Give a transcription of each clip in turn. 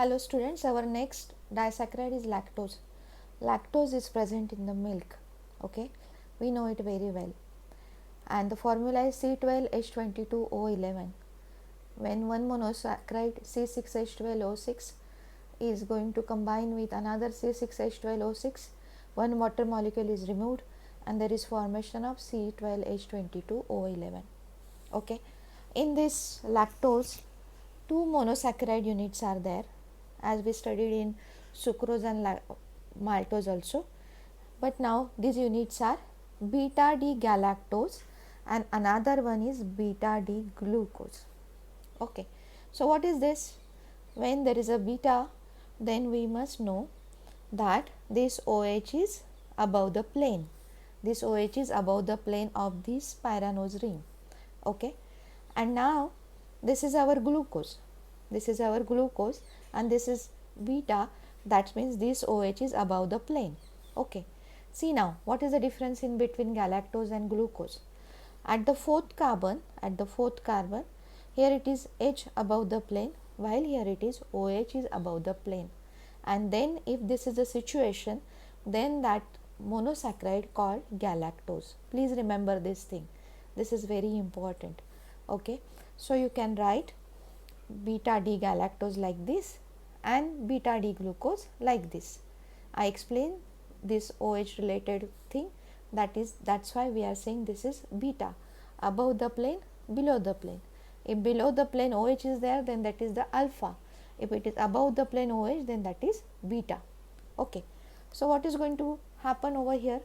Hello students, our next disaccharide is lactose. Lactose is present in the milk, okay, we know it very well, and the formula is C12H22O11. When one monosaccharide C6H12O6 is going to combine with another C6H12O6, one water molecule is removed and there is formation of C12H22O11. Okay, in this lactose, two monosaccharide units are there, as we studied in sucrose and maltose also, but now these units are beta D galactose and another one is beta D glucose. Okay, so what is this? When there is a beta, then we must know that this OH is above the plane. This OH is above the plane of this pyranose ring. Okay, and now this is our glucose. This is our glucose and this is beta. That means this OH is above the plane. Okay, see now what is the difference in between galactose and glucose? At the fourth carbon, here it is H above the plane, while here it is OH is above the plane. And then if this is the situation, then that monosaccharide called galactose. Please remember this thing. This is very important. Okay, so you can write beta D galactose like this and beta D glucose like this. I explain this OH related thing, that's why we are saying this is beta, above the plane, below the plane. If below the plane OH is there, then that is the alpha. If it is above the plane OH, then that is beta. Okay, so what is going to happen over here?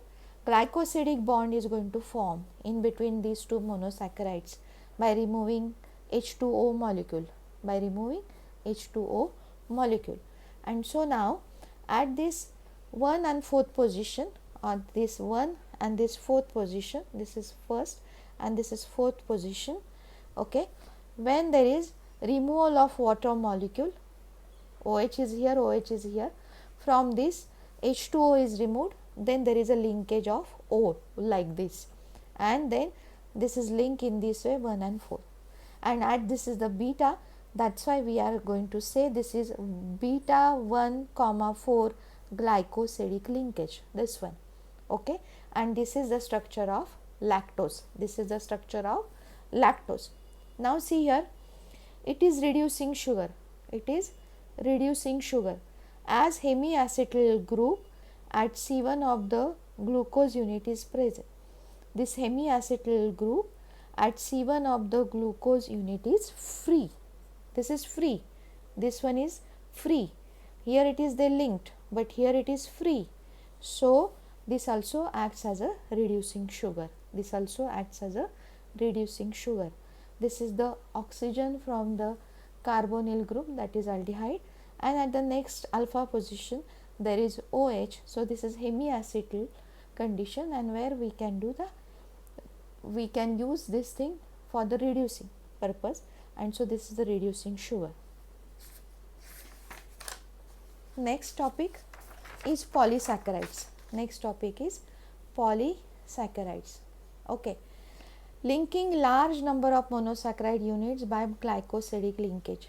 Glycosidic bond is going to form in between these two monosaccharides by removing H2O molecule, and so now at this 1 and 4th position, or this 1 and this 4th position, this is first and this is 4th position. Okay, when there is removal of water molecule, OH is here, from this H2O is removed, then there is a linkage of O like this, and then this is linked in this way 1 and 4, and at this is the beta. That's why we are going to say this is beta 1, 4 glycosidic linkage, this one. Okay, and this is the structure of lactose. Now see here, it is reducing sugar. As hemiacetyl group at C1 of the glucose unit is present. This hemiacetyl group at C1 of the glucose unit is free. This is free. This one is free. Here it is they linked, but here it is free. So this also acts as a reducing sugar. This is the oxygen from the carbonyl group, that is aldehyde, and at the next alpha position there is OH. So this is hemiacetyl condition, and where we can use this thing for the reducing purpose, and so this is the reducing sugar. Next topic is polysaccharides. Okay, linking large number of monosaccharide units by glycosidic linkage.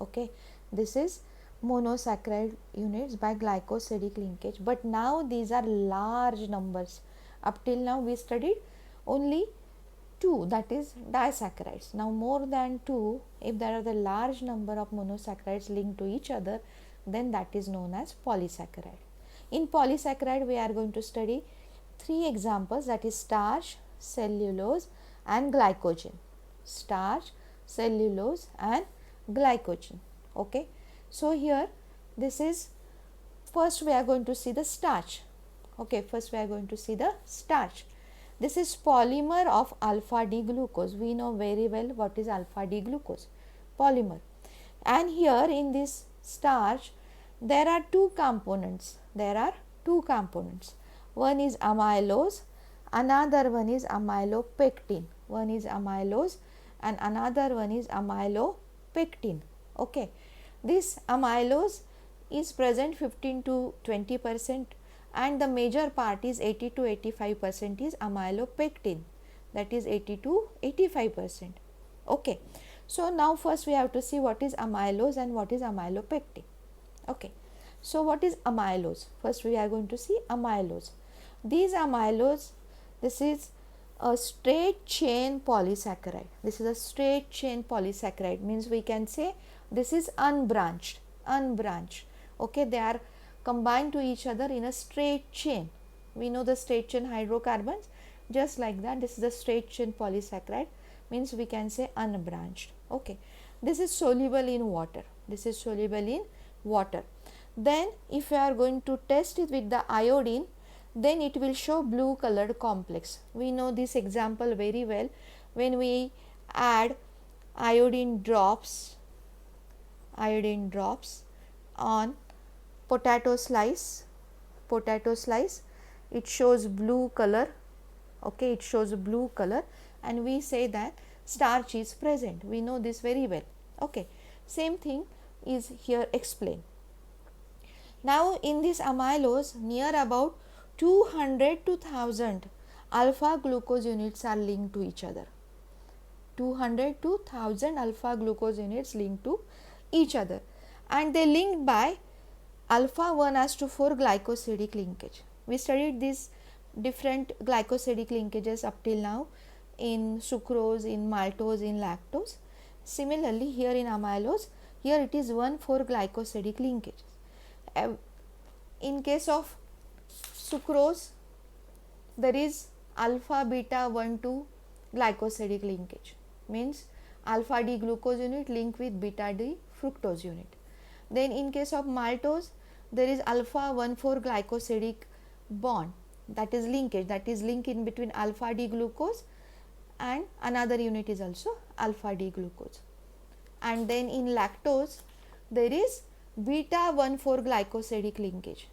Okay, this is monosaccharide units by glycosidic linkage, but now these are large numbers. Up till now we studied only 2, that is disaccharides. Now more than 2, if there are the large number of monosaccharides linked to each other, then that is known as polysaccharide. In polysaccharide we are going to study 3 examples, that is starch, cellulose and glycogen. Okay, so here this is, first we are going to see the starch. This is polymer of alpha D glucose. We know very well what is alpha D glucose, polymer. And here in this starch there are two components. One is amylose, another one is amylopectin. And another one is amylopectin. Okay, this amylose is present 15 to 20%, and the major part is 80 to 85% is amylopectin, that is 80 to 85%. Okay, so now first we have to see what is amylose and what is amylopectin. Okay, so what is amylose? First we are going to see amylose. These amylose, this is a straight chain polysaccharide. This is a straight chain polysaccharide, means we can say this is unbranched. Okay, they are combined to each other in a straight chain. We know the straight chain hydrocarbons, just like that. This is a straight chain polysaccharide, means we can say unbranched. Okay, this is soluble in water. This is soluble in water. Then if we are going to test it with the iodine, then it will show blue colored complex. We know this example very well. When we add iodine drops on potato slice, it shows blue color. Okay, it shows blue color, and we say that starch is present. We know this very well. Okay, same thing is here explained. Now in this amylose, near about 200 to 1000 alpha glucose units are linked to each other. 200 to 1000 alpha glucose units linked to each other, and they linked by alpha 1:4 glycosidic linkage. We studied these different glycosidic linkages up till now in sucrose, in maltose, in lactose. Similarly, here in amylose, here it is 1,4 glycosidic linkage. In case of sucrose, there is alpha beta 1,2 glycosidic linkage, means alpha D glucose unit link with beta D fructose unit. Then in case of maltose, there is alpha 1,4 glycosidic bond, that is linkage, that is link in between alpha D glucose and another unit is also alpha D glucose. And then in lactose, there is beta 1,4 glycosidic linkage,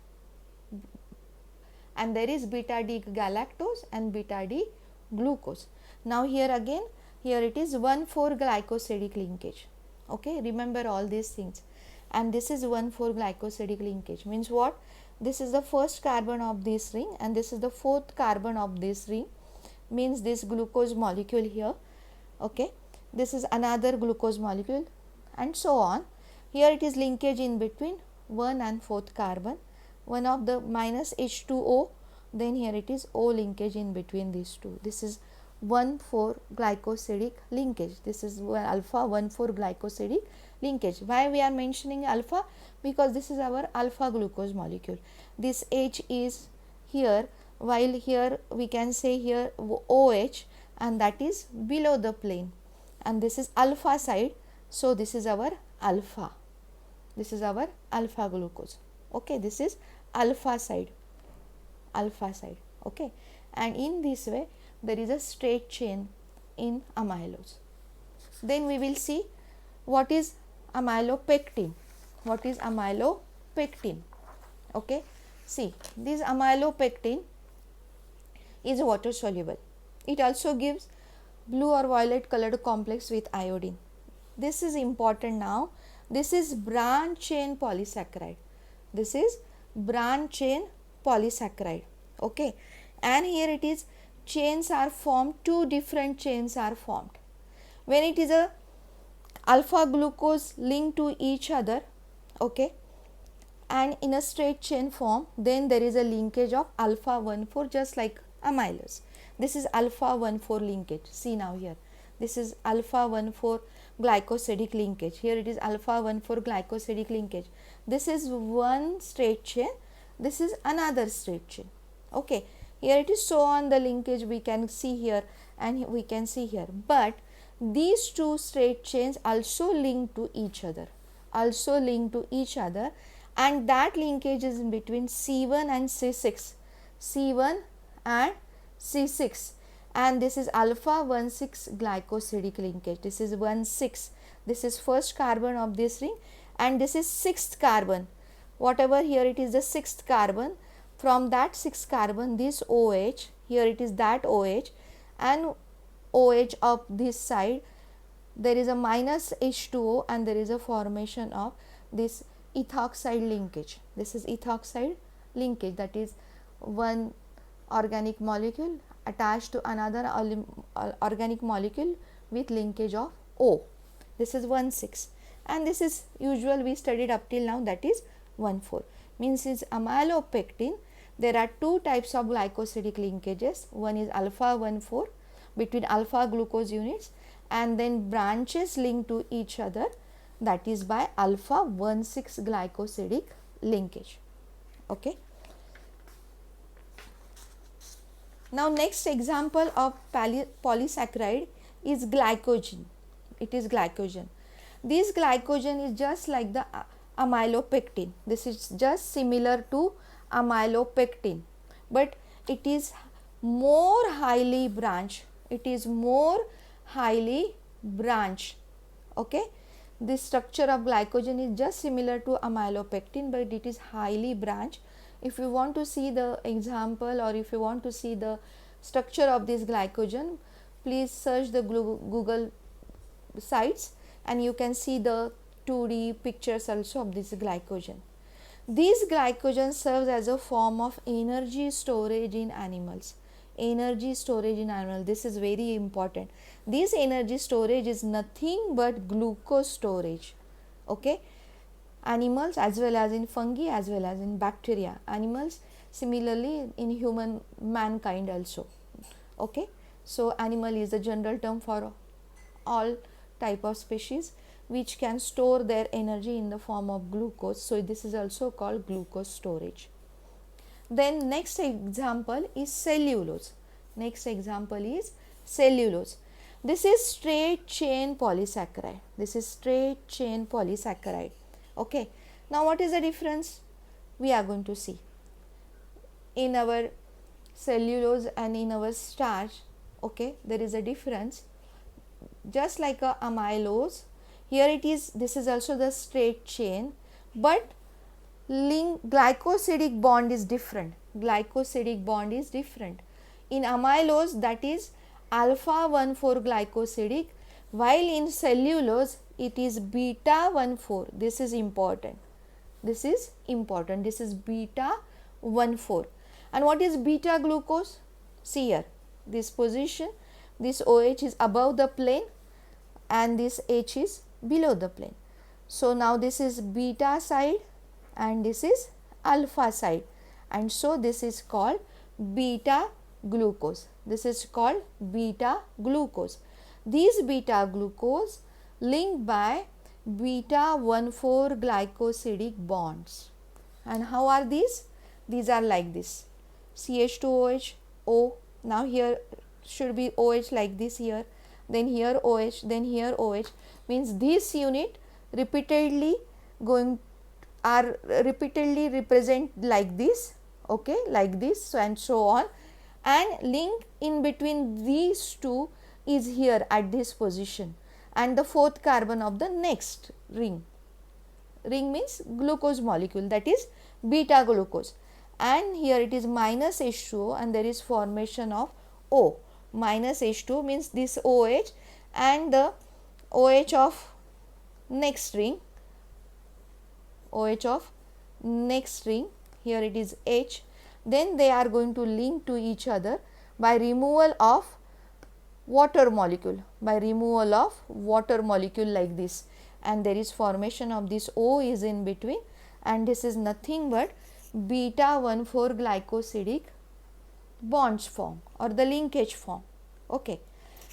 and there is beta D galactose and beta D glucose. Now here again, here it is 1,4 glycosidic linkage. Okay, remember all these things. And this is 1,4 glycosidic linkage, means what? This is the first carbon of this ring and this is the fourth carbon of this ring, means this glucose molecule here. Okay, this is another glucose molecule, and so on. Here it is linkage in between 1 and 4th carbon, one of the minus H2O, then here it is O linkage in between these two. This is 1,4 glycosidic linkage. This is alpha 1,4 glycosidic linkage. Why we are mentioning alpha? Because this is our alpha glucose molecule. This H is here, while here we can say here OH, and that is below the plane, and this is alpha side. So this is our alpha. This is our alpha glucose. Okay, this is alpha side. Okay, and in this way there is a straight chain in amylose. Then we will see what is amylopectin. What is amylopectin? Okay, see, this amylopectin is water soluble. It also gives blue or violet colored complex with iodine. This is important now. This is branch chain polysaccharide. This is branch chain polysaccharide. Okay, and here it is chains are formed, two different chains are formed. When it is a alpha glucose linked to each other, okay, and in a straight chain form, then there is a linkage of alpha 1,4, just like amylose. This is alpha 1,4 linkage. See now here, this is alpha 1,4 glycosidic linkage. Here it is alpha 1,4 glycosidic linkage. This is one straight chain, this is another straight chain. Okay, here it is so on the linkage we can see here and we can see here, but these two straight chains also link to each other, and that linkage is in between C1 and C6, and this is alpha 1,6 glycosidic linkage. This is 1,6. This is first carbon of this ring, and this is 6th carbon. Whatever here it is the 6th carbon. From that 6th carbon, this OH, here it is that OH, and OH of this side, there is a minus H2O, and there is a formation of this ethoxide linkage. This is ethoxide linkage, that is one organic molecule attached to another organic molecule with linkage of O. This is 1,6, and this is usual we studied up till now, that is 1,4. Means is amylopectin, there are two types of glycosidic linkages. One is alpha 1,4 between alpha glucose units, and then branches link to each other, that is by alpha 1,6 glycosidic linkage. Okay. Now next example of polysaccharide is glycogen. It is glycogen. This glycogen is just like the amylopectin. This is just similar to amylopectin, but it is more highly branched. It is more highly branched. Okay. This structure of glycogen is just similar to amylopectin, but it is highly branched. If you want to see the example, or if you want to see the structure of this glycogen, please search the Google sites and you can see the 2D pictures also of this glycogen. This glycogen serves as a form of energy storage in animals. Energy storage in animals, this is very important. This energy storage is nothing but glucose storage. Okay. Animals as well as in fungi as well as in bacteria. Animals, similarly in human mankind also. Okay. So animal is a general term for all type of species which can store their energy in the form of glucose. So this is also called glucose storage. Then next example is cellulose. Next example is cellulose. This is straight chain polysaccharide. This is straight chain polysaccharide. Okay. Now what is the difference? We are going to see. In our cellulose and in our starch, okay, there is a difference. Just like a amylose, here it is, this is also the straight chain, but glycosidic bond is different. Glycosidic bond is different. In amylose, that is alpha 1,4 glycosidic, while in cellulose it is beta 1,4. This is important. This is important. This is beta 1,4. And what is beta glucose? See here, this position, this OH is above the plane and this H is below the plane. So now this is beta side and this is alpha side, and so this is called beta glucose. This is called beta glucose. These beta glucose linked by beta 1,4 glycosidic bonds. And how are these? These are like this, CH2OH, O. Now here should be OH like this here, then here OH, then here OH, means this unit repeatedly represent like this, okay, like this, so and so on, and link in between these two is here at this position, and the fourth carbon of the next ring. Ring means glucose molecule, that is beta glucose, and here it is minus H2O and there is formation of O. Minus H2 means this OH and the OH of next ring, OH of next ring, here it is H, then they are going to link to each other by removal of water molecule, like this, and there is formation of this O is in between, and this is nothing but beta 1,4 glycosidic bonds form or the linkage form. Okay.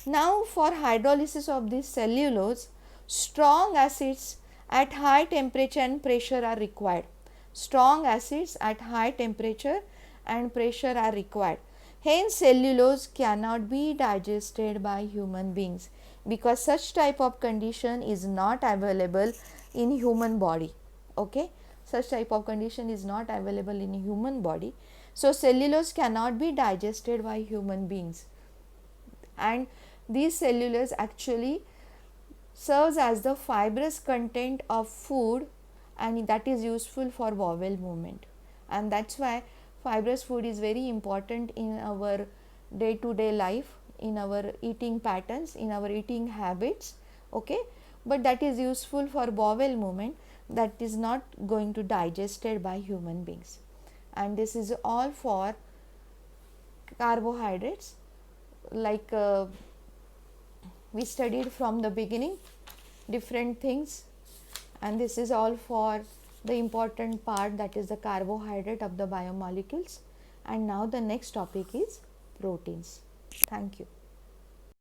Now for hydrolysis of this cellulose, strong acids at high temperature and pressure are required. Strong acids at high temperature and pressure are required. Hence cellulose cannot be digested by human beings, because such type of condition is not available in human body. Okay. Such type of condition is not available in human body. So cellulose cannot be digested by human beings, and this cellulose actually serves as the fibrous content of food, and that is useful for bowel movement, and that's why fibrous food is very important in our day to day life, in our eating patterns, in our eating habits. Okay, but that is useful for bowel movement, that is not going to digested by human beings. And this is all for carbohydrates, like we studied from the beginning different things, and this is all for the important part, that is the carbohydrate of the biomolecules. And now the next topic is proteins. Thank you.